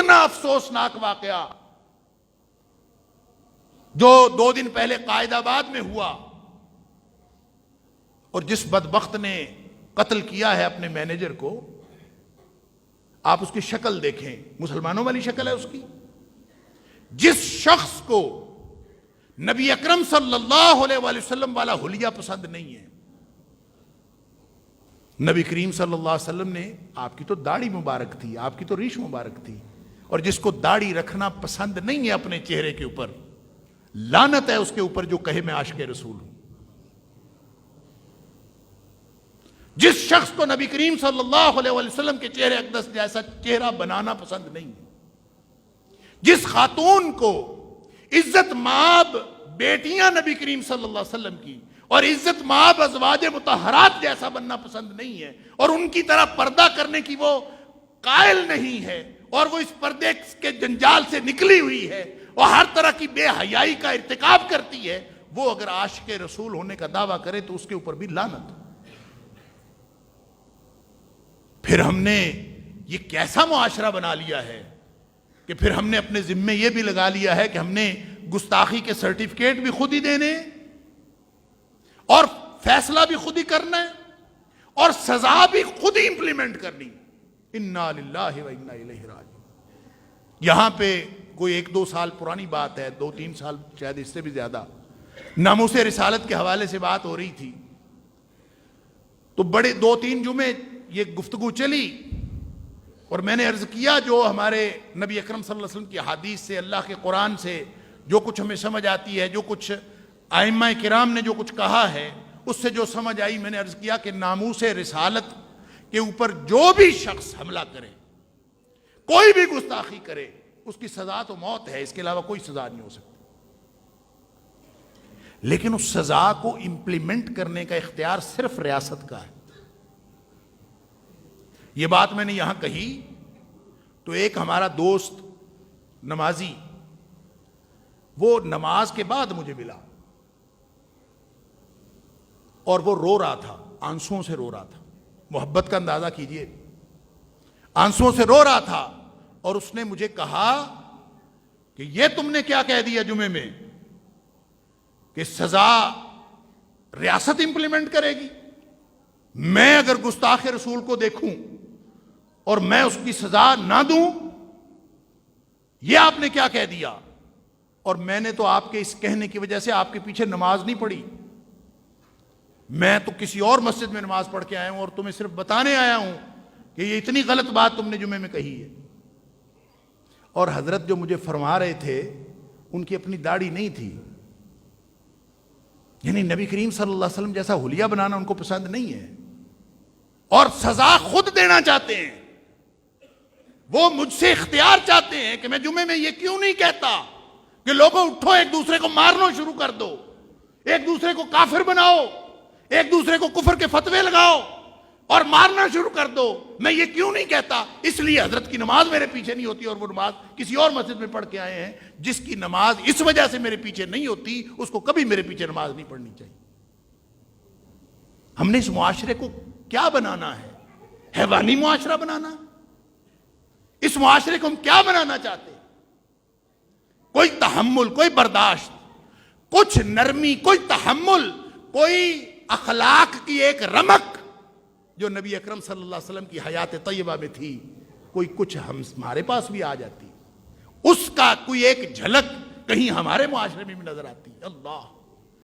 کتنا افسوسناک واقعہ جو 2 دن پہلے قائد آباد میں ہوا، اور جس بدبخت نے قتل کیا ہے اپنے مینیجر کو، آپ اس کی شکل دیکھیں، مسلمانوں والی شکل ہے اس کی۔ جس شخص کو نبی اکرم صلی اللہ علیہ وآلہ وسلم والا حلیہ پسند نہیں ہے، نبی کریم صلی اللہ علیہ وسلم نے، آپ کی تو داڑھی مبارک تھی، آپ کی تو ریش مبارک تھی، اور جس کو داڑھی رکھنا پسند نہیں ہے اپنے چہرے کے اوپر، لعنت ہے اس کے اوپر جو کہے میں عاشق رسول ہوں۔ جس شخص کو نبی کریم صلی اللہ علیہ وسلم کے چہرے اقدس جیسا چہرہ بنانا پسند نہیں ہے، جس خاتون کو عزت مآب بیٹیاں نبی کریم صلی اللہ علیہ وسلم کی اور عزت مآب ازواج مطہرات جیسا بننا پسند نہیں ہے، اور ان کی طرح پردہ کرنے کی وہ قائل نہیں ہے، اور وہ اس پردے کے جنجال سے نکلی ہوئی ہے اور ہر طرح کی بے حیائی کا ارتکاب کرتی ہے، وہ اگر عاشق رسول ہونے کا دعویٰ کرے تو اس کے اوپر بھی لعنت۔ پھر ہم نے یہ کیسا معاشرہ بنا لیا ہے کہ پھر ہم نے اپنے ذمے یہ بھی لگا لیا ہے کہ ہم نے گستاخی کے سرٹیفکیٹ بھی خود ہی دینے اور فیصلہ بھی خود ہی کرنا ہے اور سزا بھی خود ہی امپلیمنٹ کرنی۔ انا للہ و انا الیہ راجعون۔ یہاں پہ کوئی 1-2 سال پرانی بات ہے، 2-3 سال شاید اس سے بھی زیادہ، ناموس رسالت کے حوالے سے بات ہو رہی تھی، تو بڑے 2-3 جمعے یہ گفتگو چلی، اور میں نے عرض کیا جو ہمارے نبی اکرم صلی اللہ علیہ وسلم کی حدیث سے، اللہ کے قرآن سے جو کچھ ہمیں سمجھ آتی ہے، جو کچھ ائمہ کرام نے جو کچھ کہا ہے، اس سے جو سمجھ آئی، میں نے عرض کیا کہ ناموس رسالت کے اوپر جو بھی شخص حملہ کرے، کوئی بھی گستاخی کرے، اس کی سزا تو موت ہے، اس کے علاوہ کوئی سزا نہیں ہو سکتی، لیکن اس سزا کو امپلیمنٹ کرنے کا اختیار صرف ریاست کا ہے۔ یہ بات میں نے یہاں کہی تو ایک ہمارا دوست نمازی، وہ نماز کے بعد مجھے ملا اور وہ رو رہا تھا، آنسوؤں سے رو رہا تھا، محبت کا اندازہ کیجئے، آنسوؤں سے رو رہا تھا، اور اس نے مجھے کہا کہ یہ تم نے کیا کہہ دیا جمعے میں کہ سزا ریاست امپلیمنٹ کرے گی؟ میں اگر گستاخ رسول کو دیکھوں اور میں اس کی سزا نہ دوں، یہ آپ نے کیا کہہ دیا؟ اور میں نے تو آپ کے اس کہنے کی وجہ سے آپ کے پیچھے نماز نہیں پڑھی، میں تو کسی اور مسجد میں نماز پڑھ کے آیا ہوں اور تمہیں صرف بتانے آیا ہوں کہ یہ اتنی غلط بات تم نے جمعے میں کہی ہے۔ اور حضرت جو مجھے فرما رہے تھے ان کی اپنی داڑھی نہیں تھی، یعنی نبی کریم صلی اللہ علیہ وسلم جیسا حلیہ بنانا ان کو پسند نہیں ہے، اور سزا خود دینا چاہتے ہیں۔ وہ مجھ سے اختیار چاہتے ہیں کہ میں جمعے میں یہ کیوں نہیں کہتا کہ لوگوں اٹھو ایک دوسرے کو مارنا شروع کر دو، ایک دوسرے کو کافر بناؤ، ایک دوسرے کو کفر کے فتوے لگاؤ اور مارنا شروع کر دو، میں یہ کیوں نہیں کہتا؟ اس لیے حضرت کی نماز میرے پیچھے نہیں ہوتی، اور وہ نماز کسی اور مسجد میں پڑھ کے آئے ہیں۔ جس کی نماز اس وجہ سے میرے پیچھے نہیں ہوتی، اس کو کبھی میرے پیچھے نماز نہیں پڑھنی چاہیے۔ ہم نے اس معاشرے کو کیا بنانا ہے؟ حیوانی معاشرہ بنانا؟ اس معاشرے کو ہم کیا بنانا چاہتے ہیں؟ کوئی تحمل، کوئی برداشت، کچھ نرمی، کوئی تحمل، کوئی اخلاق کی ایک رمق جو نبی اکرم صلی اللہ علیہ وسلم کی حیات طیبہ میں تھی، کوئی کچھ ہمارے پاس بھی آ جاتی، اس کا کوئی ایک جھلک کہیں ہمارے معاشرے میں بھی نظر آتی۔ اللہ